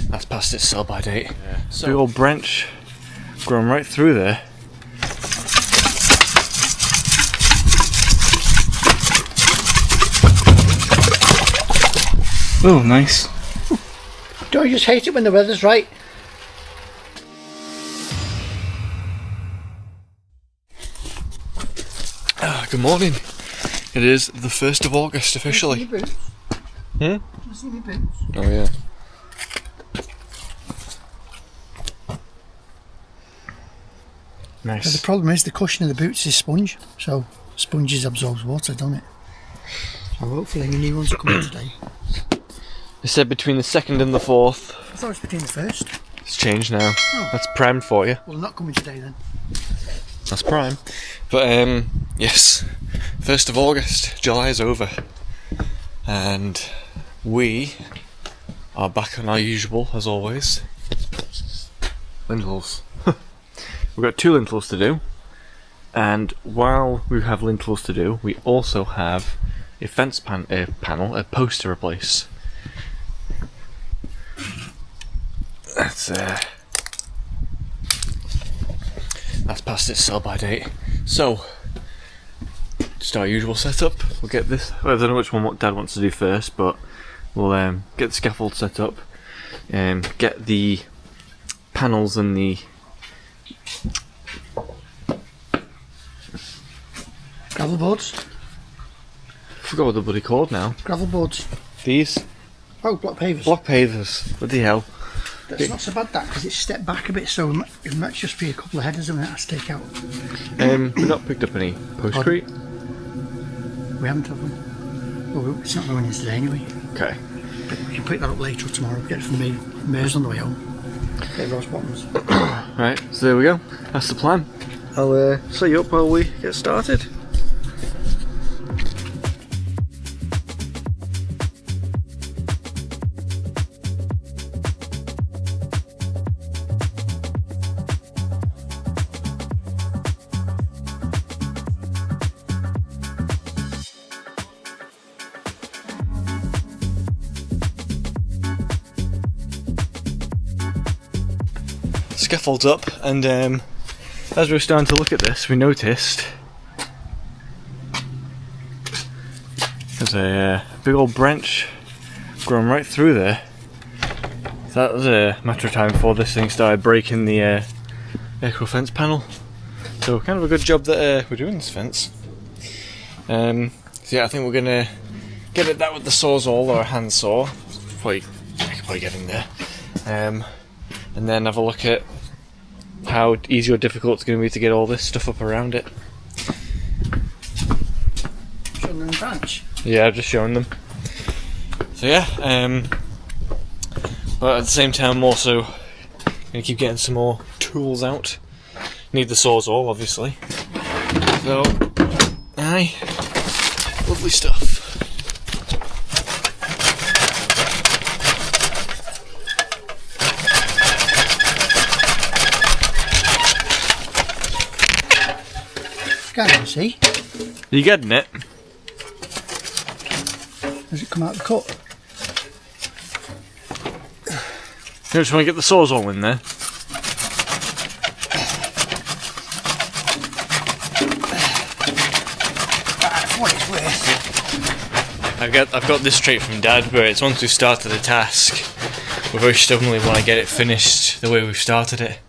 That's past its sell-by date. Yeah. So, big old branch growing right through there. Oh, nice. Don't you just hate it when the weather's right? Good morning. It is the 1st of August officially. You see my boots? Oh yeah. Nice. But the problem is the cushion of the boots is sponge, so sponges absorbs water, don't it? So hopefully the new ones will come in today. They said between the 2nd and the 4th. I thought it was between the 1st. It's changed now. Oh. That's prime for you. Well, not coming today then. That's prime. But yes, 1st of August, July is over. And we are back on our usual, as always. Lintels. We've got 2 lintels to do. And while we have lintels to do, we also have a fence panel, a post to replace. That's past its sell-by date. So, just our usual setup. We'll get this. Well, I don't know which one Dad wants to do first, but we'll get the scaffold set up, get the panels and the Gravel boards? I forgot what they're bloody called now. Gravel boards. These? Oh, block pavers. Block pavers. What the hell? That's not so bad that, because it's stepped back a bit, so it might just be a couple of headers and that has to take out. We've not picked up any postcrete. We haven't have them. Well, it's not going in today anyway. Okay. But we can pick that up later or tomorrow. Get it from the mares on the way home. Get roast bottoms. Right, so there we go. That's the plan. I'll set you up while we get started. Scaffold's up, and as we were starting to look at this, we noticed there's a big old branch growing right through there. So that was a matter of time before this thing started breaking the acro fence panel. So kind of a good job that we're doing this fence. So yeah, I think we're gonna get at that with the sawzall or a hand saw. I could probably get in there. And then have a look at how easy or difficult it's going to be to get all this stuff up around it. Showing them the branch? Yeah, I've just shown them. So yeah, but at the same time I'm also going to keep getting some more tools out. Need the sawzall, obviously. So, aye, lovely stuff. Can't you see? Are you getting it? Does it come out the cut? You just want to get the sawzall in there? For what it's worth. I've got this trait from Dad, where it's once we've started a task, we very stubbornly want to get it finished the way we've started it.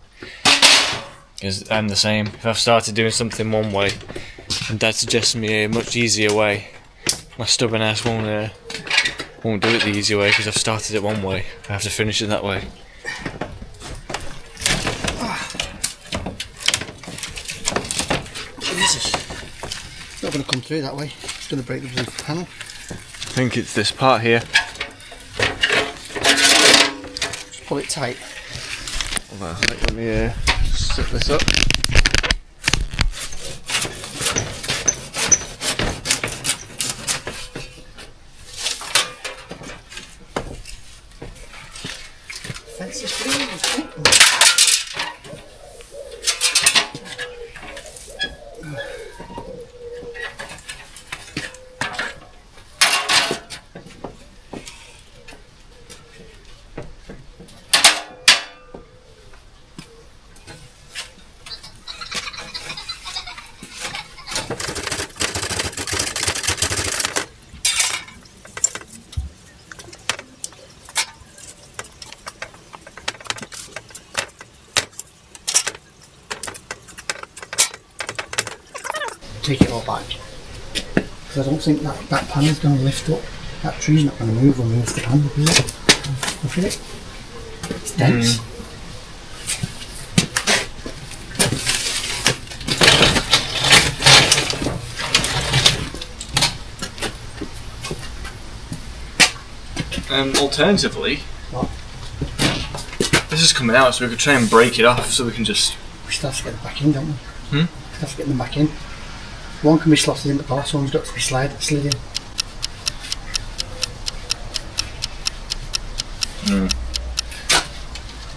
Because I'm the same. If I've started doing something one way and Dad suggests me a much easier way, my stubborn ass won't do it the easy way because I've started it one way. I have to finish it that way. Jesus. It's not going to come through that way. It's going to break the blue panel. I think it's this part here. Just pull it tight. Well, let me set this up. Fence is free. take it all back. Because I don't think that panel's going to lift up. That tree's not going to move when we lift the panel up, is it? Look at it. It's dense. Alternatively, What? this is coming out, so we could try and break it off so we can just... We still have to get them back in, don't we? Hmm? We have to get them back in. One can be slotted in the boss, one's got to be slid in.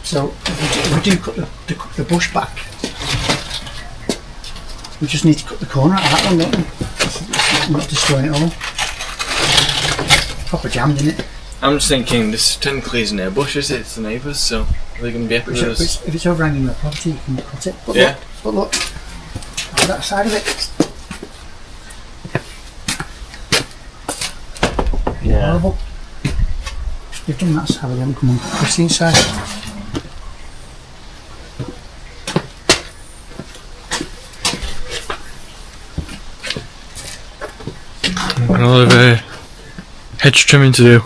So if we do cut the bush back, we just need to cut the corner out of that one, don't we? We're not destroying it all. Proper jammed, isn't it? I'm just thinking, this technically isn't their bush, is it? It's the neighbours, so are they going to be happy with us? If it's overhanging the property, you can cut it. But Yeah. look, that side of it. Yeah. Horrible. You've done that side, then come on, Christine's side. Got a lot of hedge trimming to do.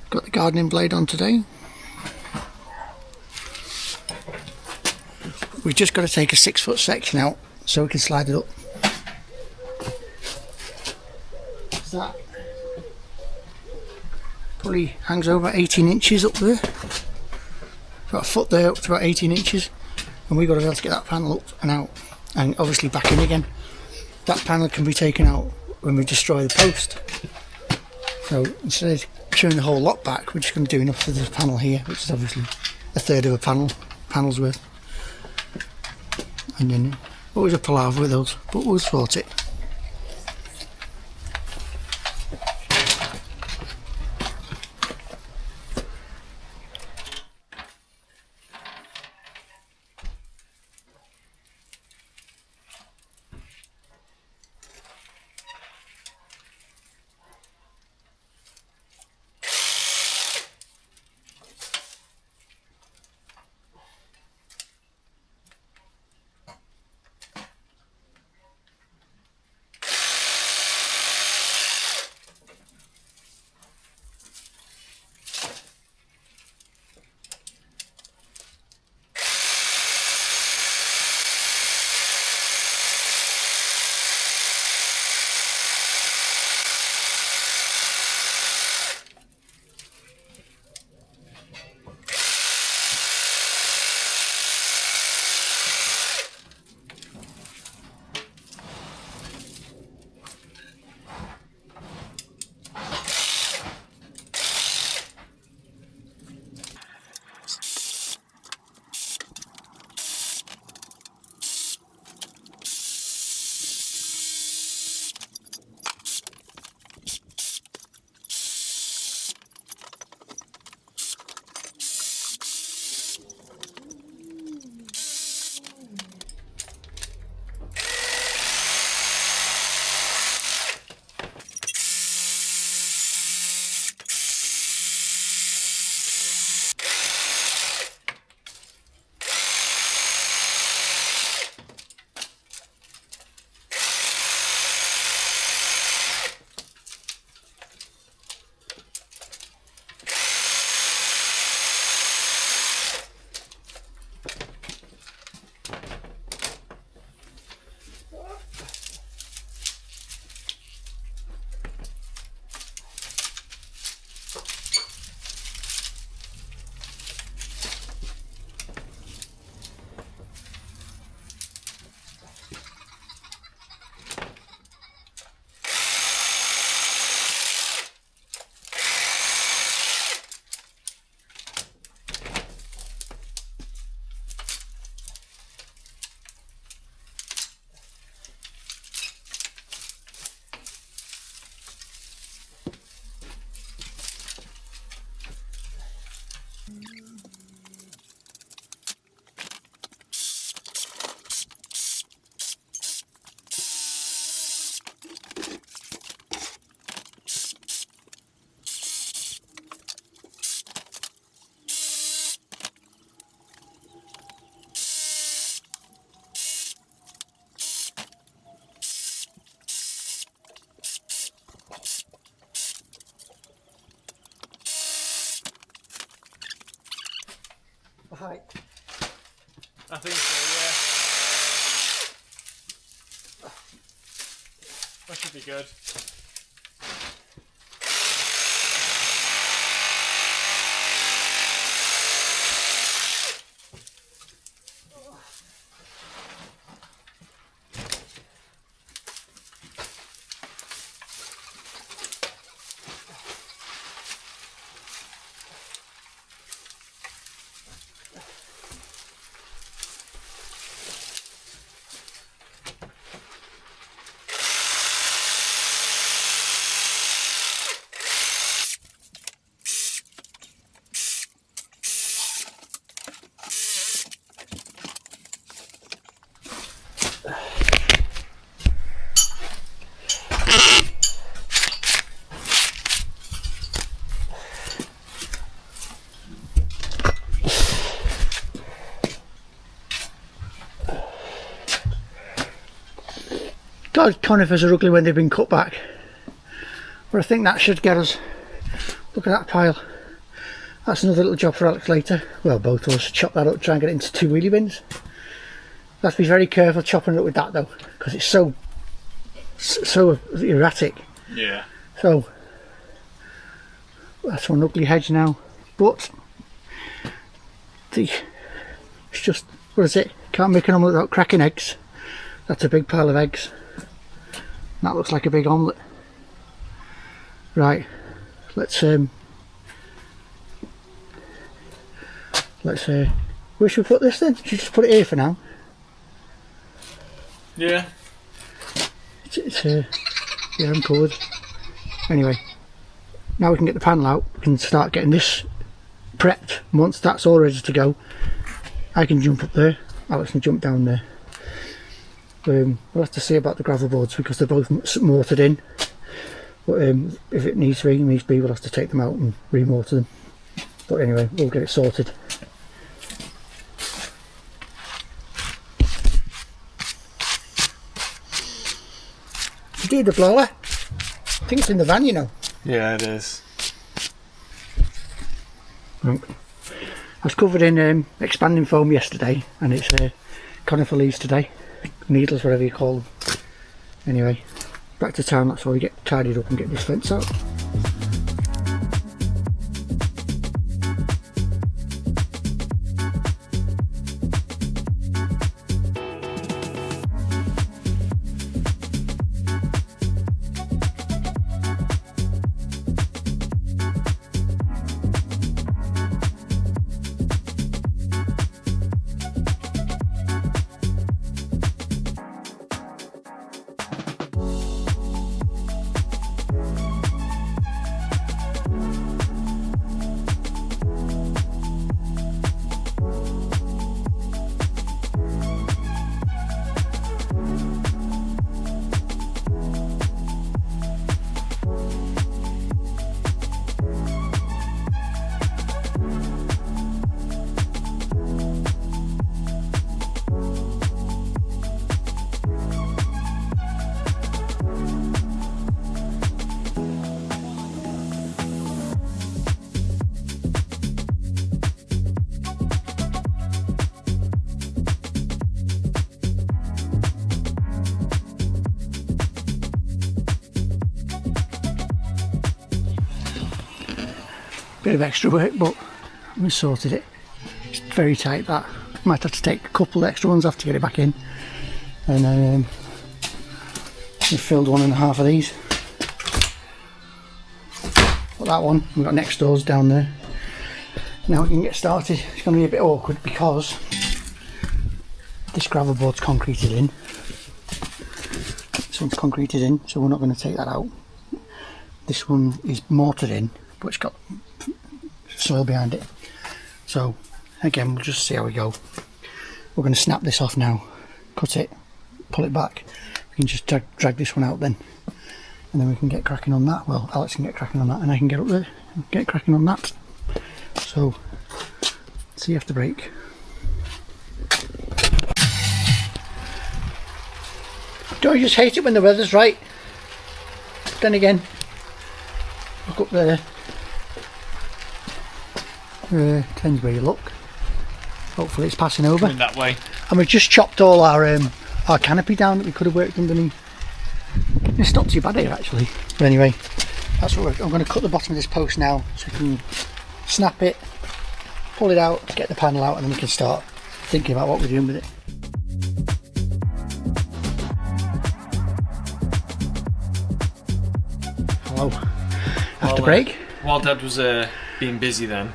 Got the gardening blade on today. We've just got to take a 6 foot section out so we can slide it up. What's that? Probably hangs over 18 inches up there. About a foot there up to about 18 inches. And we've got to be able to get that panel up and out. And obviously back in again. That panel can be taken out when we destroy the post. So instead of chewing the whole lot back, we're just going to do enough for this panel here, which is obviously a third of a panel's worth. And then always a palaver with those, but we'll sort it. Right. I think so, yeah. That should be good. God, conifers are ugly when they've been cut back, but I think that should get us. Look at that pile. That's another little job for Alex later. Well, both of us chop that up, try and get it into 2 wheelie bins. Have to be very careful chopping it up with that though, because it's so erratic. Yeah. So that's one ugly hedge now, but it's just, what is it? Can't make an omelette without cracking eggs. That's a big pile of eggs. That looks like a big omelette. Right, let's where should we put this then? Should we just put it here for now? Yeah. Yeah, I'm covered. Anyway, now we can get the panel out. We can start getting this prepped. Once that's all ready to go, I can jump up there. Alex can jump down there. We'll have to see about the gravel boards because they're both mortared in. But if it needs to be, we'll have to take them out and remortar them. But anyway, we'll get it sorted. You do the blower? I think it's in the van, you know. Yeah, it is. Right. I was covered in expanding foam yesterday, and it's conifer leaves today. Needles, whatever you call them. Anyway, back to town. That's why we get tidied up and get this fence out. Bit of extra work, but we sorted it. It's very tight, that. Might have to take a couple of extra ones off to get it back in. And then we filled 1.5 of these. Put that one, we've got next doors down there. Now we can get started. It's going to be a bit awkward because this gravel board's concreted in. This one's concreted in, so we're not going to take that out. This one is mortared in, but it's got soil behind it. So again, we'll just see how we go. We're going to snap this off now, cut it, pull it back. We can just drag this one out then, and then we can get cracking on that. Well, Alex can get cracking on that, and I can get up there and get cracking on that. So see you after break. Don't you just hate it when the weather's right? Then again, look up there. Depends where you look. Hopefully it's passing over. Coming that way. And we've just chopped all our canopy down that we could have worked underneath. It's not too bad here actually. But anyway, that's what I'm going to cut the bottom of this post now so we can snap it, pull it out, get the panel out, and then we can start thinking about what we're doing with it. Hello. After break? While Dad was being busy then,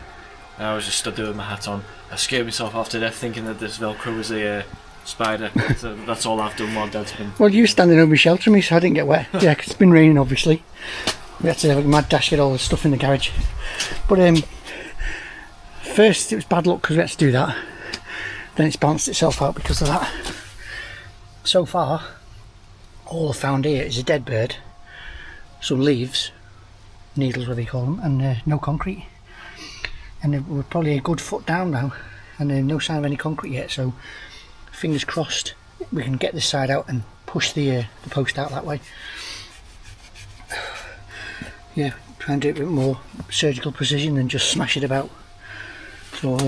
I was just stood there with my hat on. I scared myself half to death thinking that this Velcro was a spider. So that's all I've done while Dad's been... Well, you were standing over sheltering me so I didn't get wet. Yeah, 'cause it's been raining obviously. We had to have a mad dash get all the stuff in the garage. But first it was bad luck because we had to do that. Then it's balanced itself out because of that. So far, all I've found here is a dead bird, some leaves, needles what they call them, and no concrete. And we're probably a good foot down now, and no sign of any concrete yet, so fingers crossed we can get this side out and push the post out that way. Yeah, try and do it with more surgical precision than just smash it about. So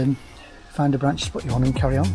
find a branch to put you on and carry on.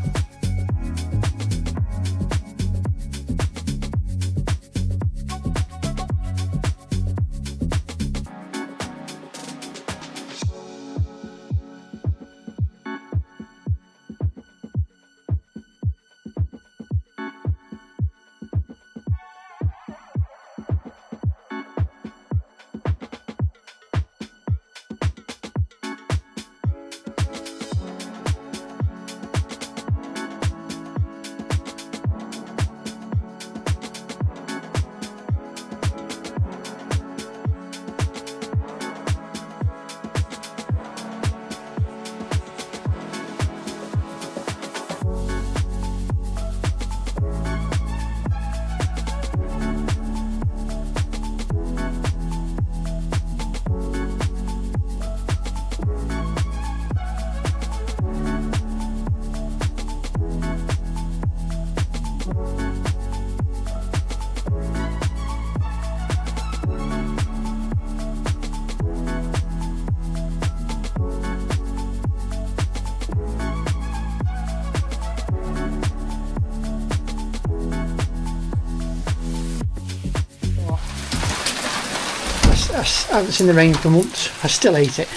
I haven't seen the rain for months. I still hate it.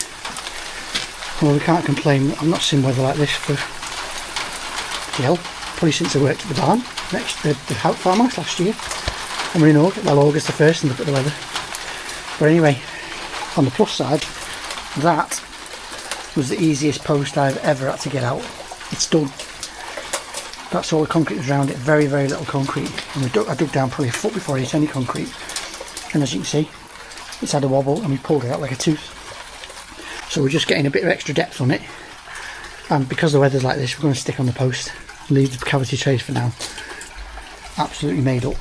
Well, we can't complain. I've not seen weather like this for probably since I worked at the barn next to the farmhouse last year. And we're in August the 1st, and look at the weather. But anyway, on the plus side, that was the easiest post I've ever had to get out. It's done. That's all the concrete was around it. Very, very little concrete. And I dug down probably a foot before I hit any concrete. And as you can see, it's had a wobble and we pulled it out like a tooth. So we're just getting a bit of extra depth on it. And because the weather's like this, we're going to stick on the post. Leave the cavity trays for now. Absolutely made up.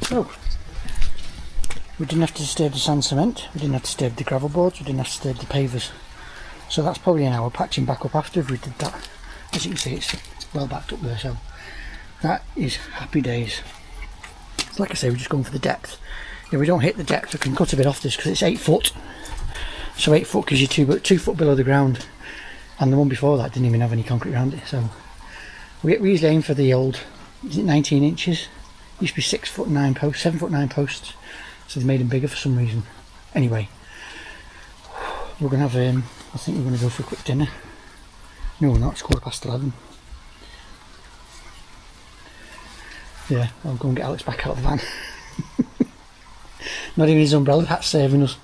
So, we didn't have to disturb the sand cement, we didn't have to disturb the gravel boards, we didn't have to disturb the pavers. So that's probably an hour patching back up after we did that. As you can see, it's well backed up there, so that is happy days. Like I say, we're just going for the depth. If we don't hit the depth, we can cut a bit off this because it's 8 foot. So 8 foot gives you 2 foot below the ground, and the one before that didn't even have any concrete around it. So we usually aim for the old, is it 19 inches? Used to be 6 foot 9 posts, 7 foot 9 posts. So they made them bigger for some reason. Anyway, we're going to have, I think we're going to go for a quick dinner. No, we're not, it's 11:15. Yeah, I'll go and get Alex back out of the van. Not even his umbrella hat's saving us.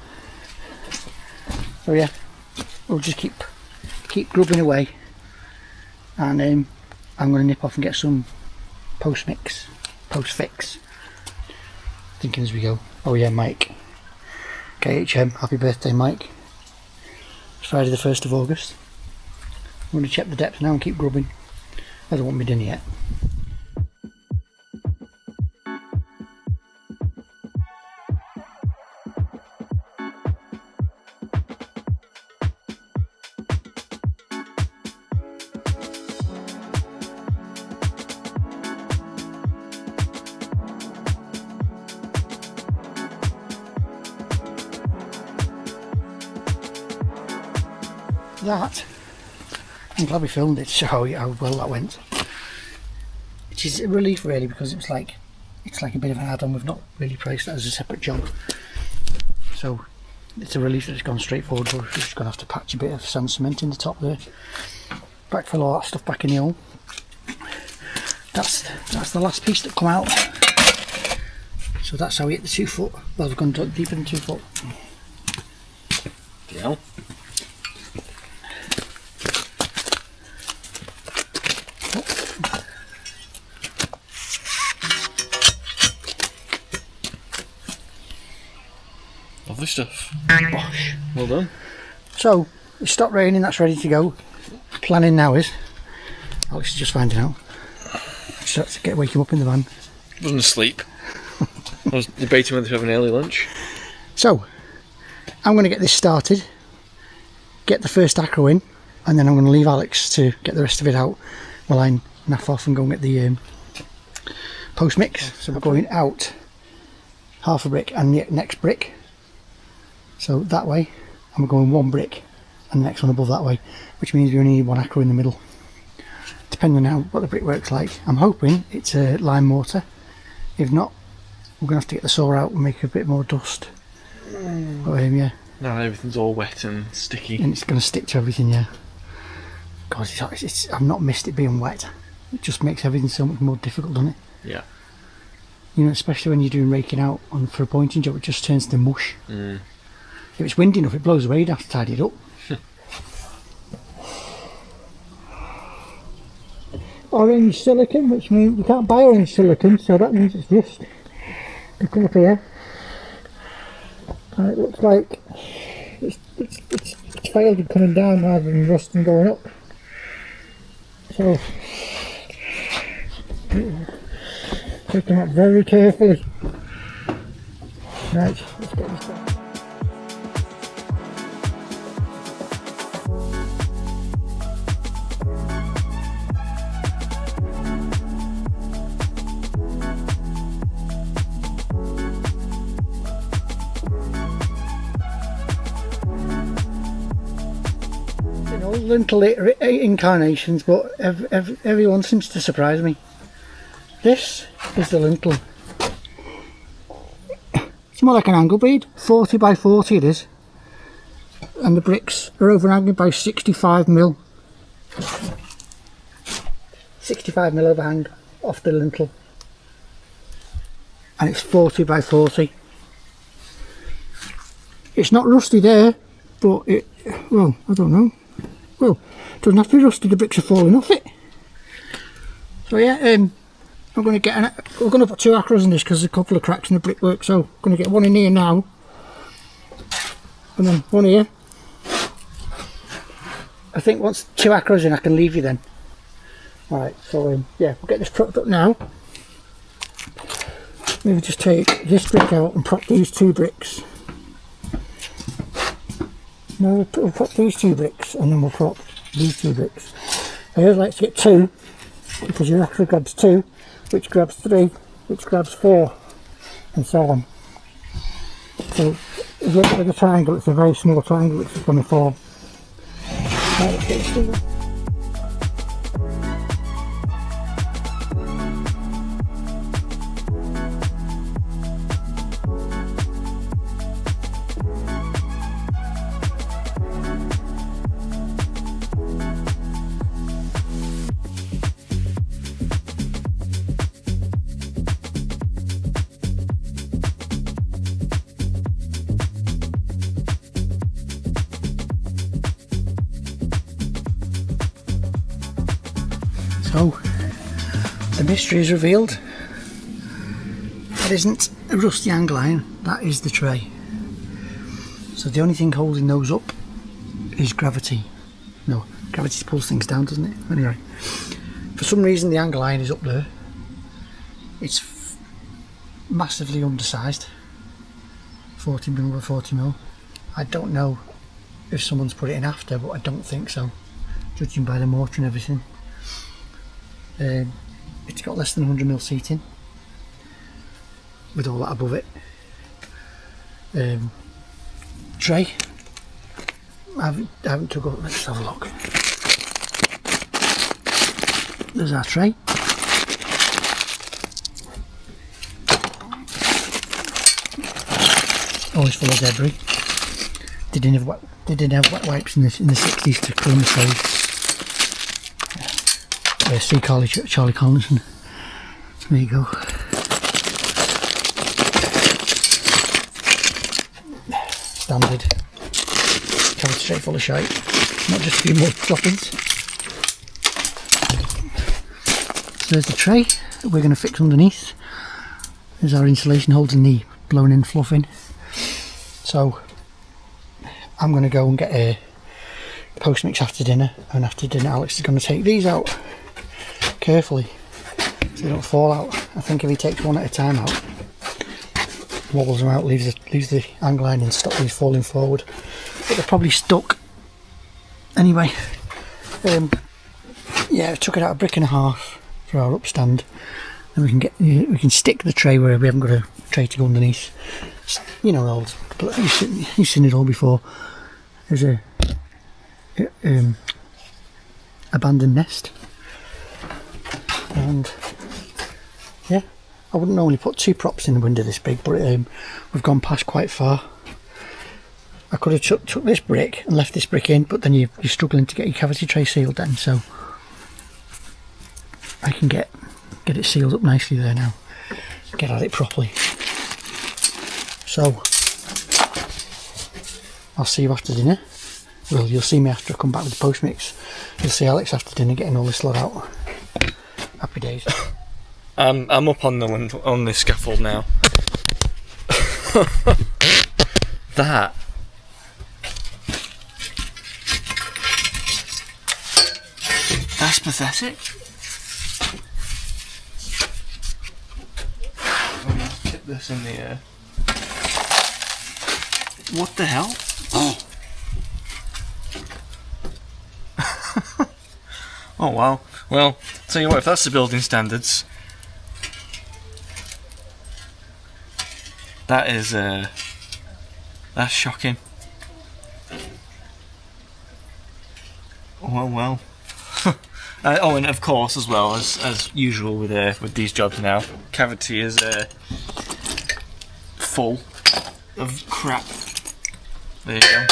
So yeah, we'll just keep grubbing away. And I'm going to nip off and get some post fix. Thinking as we go. Oh yeah, Mike. KHM, happy birthday Mike. It's Friday the 1st of August. I'm going to check the depth now and keep grubbing. I don't want my dinner yet. that, I'm glad we filmed it to show how well that went. Which is a relief really, because it's like a bit of an add-on. We've not really priced that as a separate job, so it's a relief that it's gone straight forward. We're just going to have to patch a bit of sand cement in the top there, backfill all that stuff back in the hole. That's the last piece that come out. So that's how we hit the 2 foot. Well, we've gone deeper than 2 foot. Yeah. Lovely stuff. Bosh. Well done. So it stopped raining, that's ready to go. Planning now is, Alex is just finding out, just to wake him up in the van. I wasn't asleep. I was debating whether to have an early lunch. So I'm going to get this started, get the first acro in, and then I'm going to leave Alex to get the rest of it out while I naff off and go and get the post mix. So we're going out half a brick and the next brick, so that way, and we're going 1 brick and the next one above that way, which means we only need 1 acro in the middle, depending on what the brickwork's like. I'm hoping it's a lime mortar. If not, we're going to have to get the saw out and make a bit more dust. Yeah. Now everything's all wet and sticky. And it's going to stick to everything, yeah. God, I've not missed it being wet. It just makes everything so much more difficult, doesn't it? Yeah. You know, especially when you're doing raking out for a pointing job, it just turns to mush. If it's windy enough, it blows away, you'd have to tidy it up. Orange silicone, which means you can't buy orange silicone, so that means it's just, you come up here and it looks like it's failed in coming down rather than rust and going up. So take them out very carefully. Right, let's get this done. Lintel incarnations, but everyone seems to surprise me. This is the lintel. It's more like an angle bead, 40 by 40 it is, and the bricks are overhanging by 65mm. 65mm overhang off the lintel, and it's 40 by 40. It's not rusty there, but well, I don't know. Well, it doesn't have to be rusty, the bricks are falling off it. So yeah, I'm going to get we're going to put 2 acros in this because there's a couple of cracks in the brickwork, so I'm going to get 1 in here now, and then 1 here. I think once 2 acros in I can leave you then. Alright, so yeah, we'll get this propped up now. Maybe just take this brick out and prop these 2 bricks. No, we'll prop these 2 bricks and then we'll prop these 2 bricks. I always like to get 2 because your acro grabs 2, which grabs 3, which grabs 4, and so on. So if you look at the triangle, it's a very small triangle which is going to form. Right, let's get this thing. So, the mystery is revealed. That isn't a rusty angle iron, that is the tray. So the only thing holding those up is gravity. No, gravity pulls things down, doesn't it? Anyway, for some reason the angle iron is up there. It's massively undersized, 40mm by 40mm. I don't know if someone's put it in after, but I don't think so, judging by the mortar and everything. It's got less than 100mm seating with all that above it. Tray, I haven't took up. Let's have a look. There's our tray. Always full of debris. They didn't have wet wipes in the 60s to clean the trays. See Charlie Collinson. There you go. Standard. Cavity tray full of shite. Not just a few more droppings. So there's the tray that we're going to fix underneath. There's our insulation holding the blown in fluff in. So I'm going to go and get a post mix after dinner, and after dinner Alex is going to take these out carefully so they don't fall out. I think if he takes one at a time out, wobbles them out, leaves the angle line and stop these falling forward, but they're probably stuck anyway. Yeah, I took it out 1.5 bricks for our upstand, and we can stick the tray where we haven't got a tray to go underneath. You know, you've seen it all before. There's a abandoned nest, and yeah, I wouldn't normally put 2 props in a window this big, but we've gone past quite far. I could have took this brick and left this brick in, but then you're struggling to get your cavity tray sealed then, so I can get it sealed up nicely there now, get at it properly. So I'll see you after dinner. Well, you'll see me after I come back with the post mix. You'll see Alex after dinner getting all this lot out. Happy days. I'm up on the scaffold now. That's pathetic. I'm gonna tip this in the air. What the hell? Oh. Oh wow. Well, tell you what, if that's the building standards, that is that's shocking. Well. Oh, and of course, as well as usual with these jobs now, cavity is full of crap. There you go.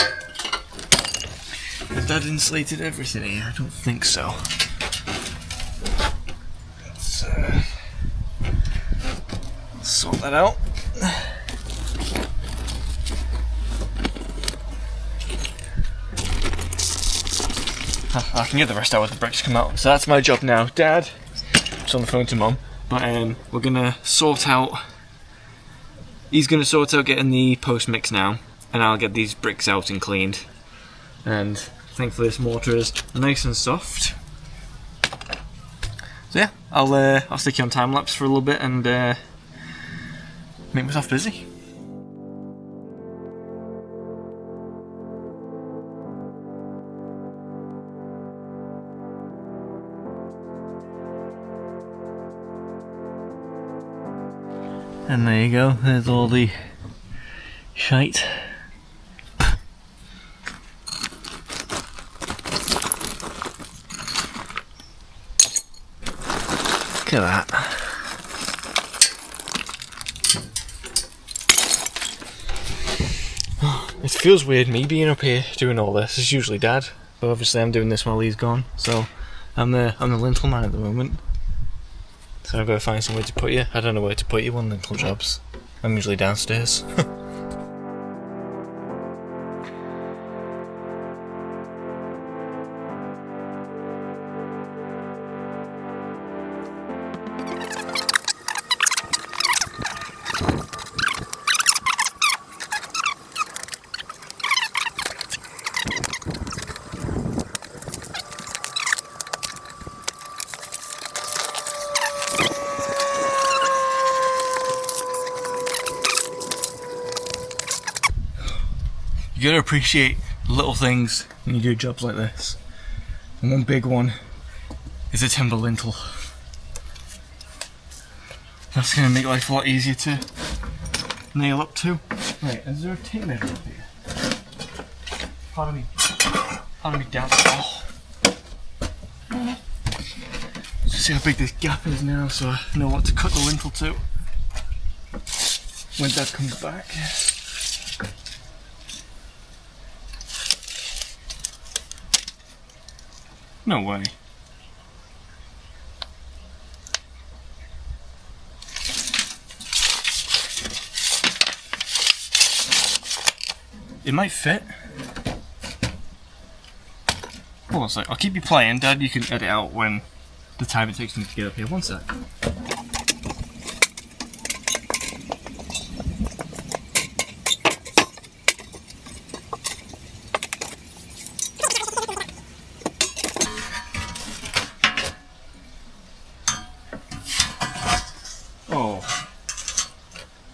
Has Dad insulated everything here? I don't think so. Let's sort that out. I can get the rest out when the bricks come out. So that's my job now. Dad, just on the phone to Mum, but we're gonna sort out. He's gonna sort out getting the post mix now, and I'll get these bricks out and cleaned. And thankfully this mortar is nice and soft. So yeah, I'll stick you on time lapse for a little bit and make myself busy. And there you go, there's all the shite. Look at that. It feels weird me being up here doing all this. It's usually Dad, but obviously I'm doing this while he's gone. So I'm the lintel man at the moment. So I've got to find somewhere to put you. I don't know where to put you on lintel jobs. I'm usually downstairs. You gotta appreciate little things when you do jobs like this. And one big one is a timber lintel. That's gonna make life a lot easier to nail up to. Right, is there a tape measure up here? Pardon me down. Oh. Just see how big this gap is now, so I know what to cut the lintel to when Dad comes back. No way. It might fit. Hold on a sec. I'll keep you playing, Dad. You can edit out when the time it takes me to get up here. One sec.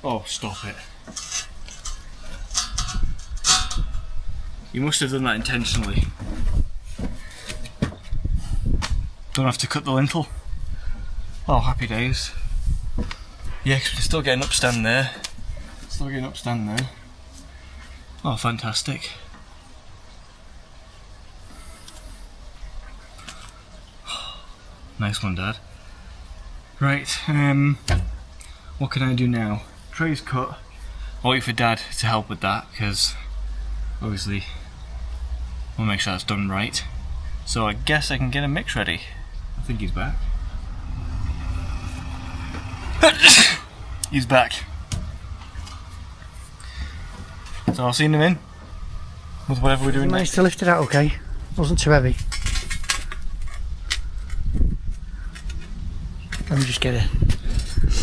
Oh, stop it. You must have done that intentionally. Don't have to cut the lintel. Oh, happy days. Yeah, 'cause we're still getting upstand there. Still getting upstand there. Oh, fantastic. Nice one, Dad. Right, what can I do now? Tray's cut. I'll wait for Dad to help with that, because obviously we'll make sure that's done right. So I guess I can get a mix ready. I think he's back. He's back. So I'll see him in with whatever we're doing next. Managed to lift it out okay. Wasn't too heavy. Let me just get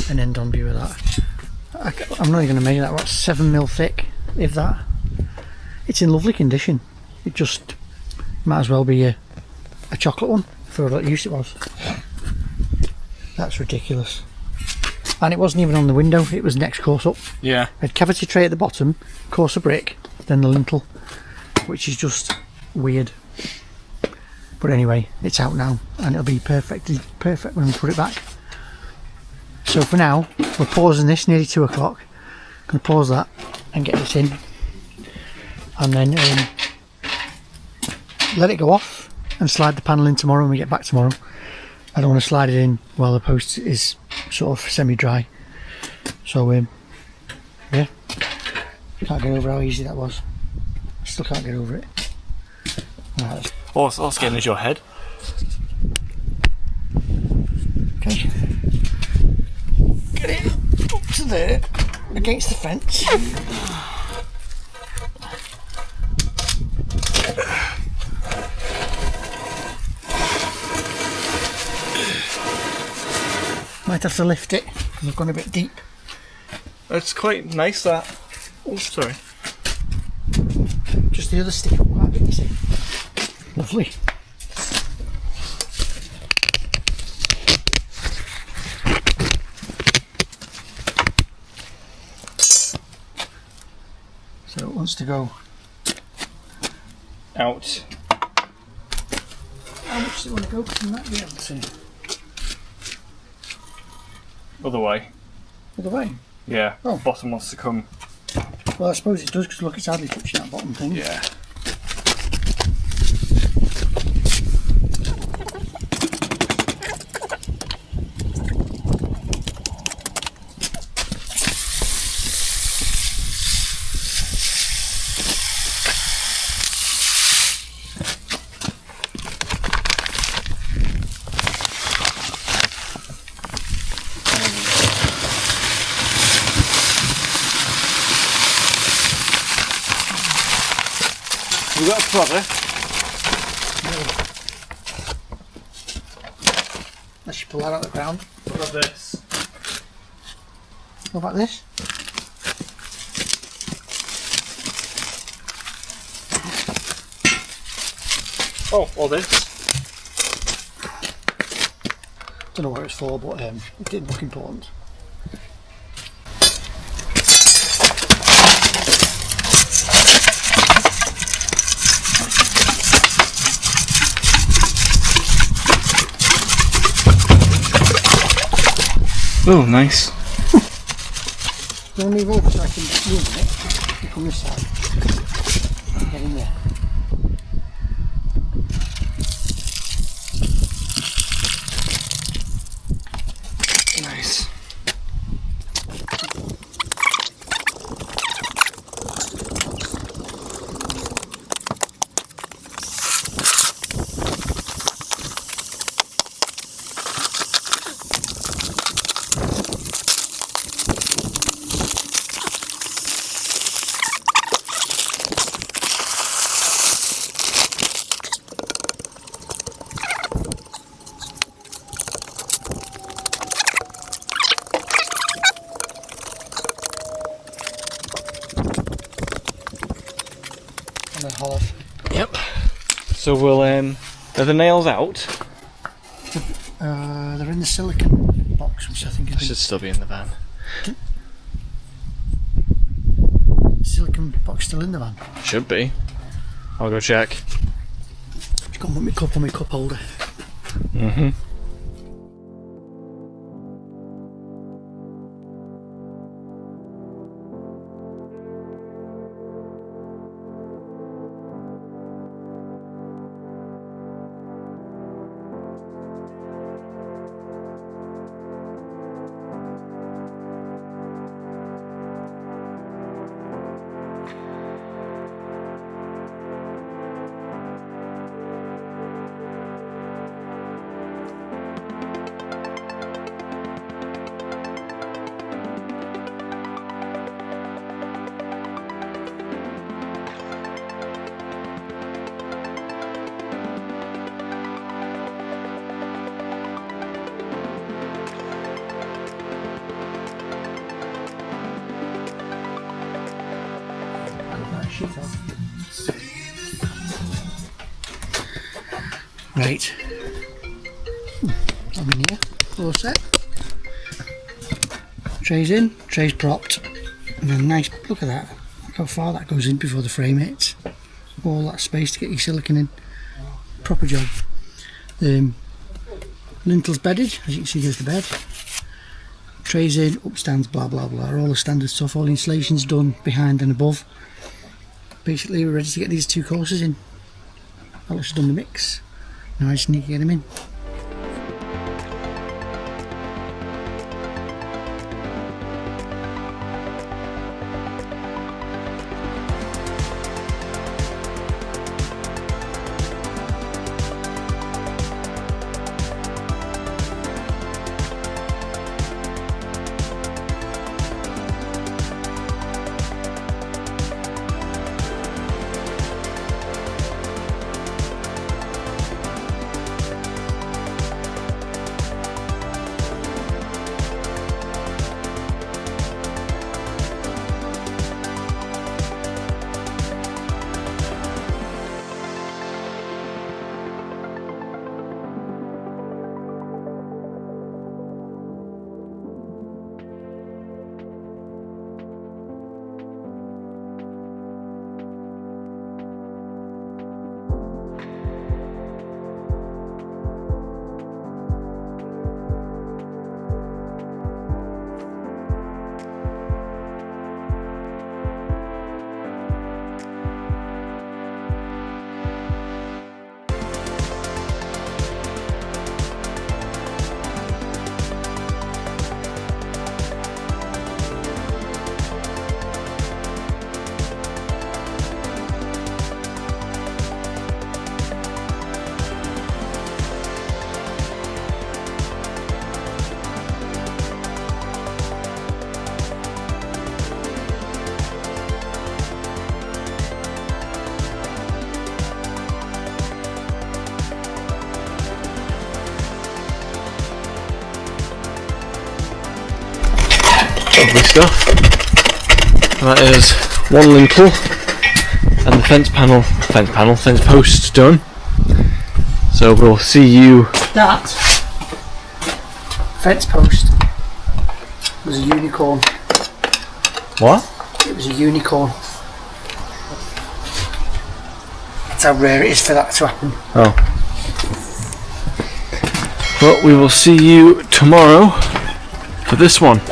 an end on view of that. I'm not even going to measure that. What's 7mm thick, if that. It's in lovely condition. It just might as well be a chocolate one for what use it was. That's ridiculous. And it wasn't even on the window, it was next course up. Yeah. It had cavity tray at the bottom, course of brick, then the lintel, which is just weird. But anyway, it's out now and it'll be perfect when we put it back. So for now, we're pausing this, nearly 2 o'clock. Going to pause that and get this in. And then let it go off and slide the panel in tomorrow when we get back tomorrow. I don't want to slide it in while the post is sort of semi-dry. So yeah, can't get over how easy that was. Still can't get over it. Right, all it's getting is your head. Okay. Get it up to there, against the fence. Might have to lift it because I've gone a bit deep. It's quite nice that. Oh, sorry. Just the other stick up quite a bit, you see. Lovely. So it wants to go out. How much does it want to go from that? Yeah, let's see. Other way. Other way? Yeah. Oh. Bottom wants to come. Well, I suppose it does because look, it's hardly touching that bottom thing. Yeah. We got a plodder. Let's pull that out of the ground. What about this? What about this? Oh, or this. Don't know what it's for, but it didn't look important. Oh, nice. Do you want to move over so I can move it? You come this side. Get in there. So we'll are the nails out? They're in the silicone box, which I think I should still be in the van. Silicone box still in the van. Should be. I'll go check. Just go and put my cup on my cup holder. Mm-hmm. Right, I'm in here, all set. Tray's in, tray's propped, and then nice, look at that, look how far that goes in before the frame hits. All that space to get your silicone in, proper job. Lintel's bedded, as you can see there's the bed. Tray's in, upstands, blah blah blah, all the standard stuff, all the insulation's done behind and above. Basically we're ready to get these two courses in. Alex has done the mix. Now I just need to get them in. Lovely stuff. And that is one lintel and the fence post done. So we'll see you. That fence post was a unicorn. What? It was a unicorn. That's how rare it is for that to happen. Oh. Well, we will see you tomorrow for this one.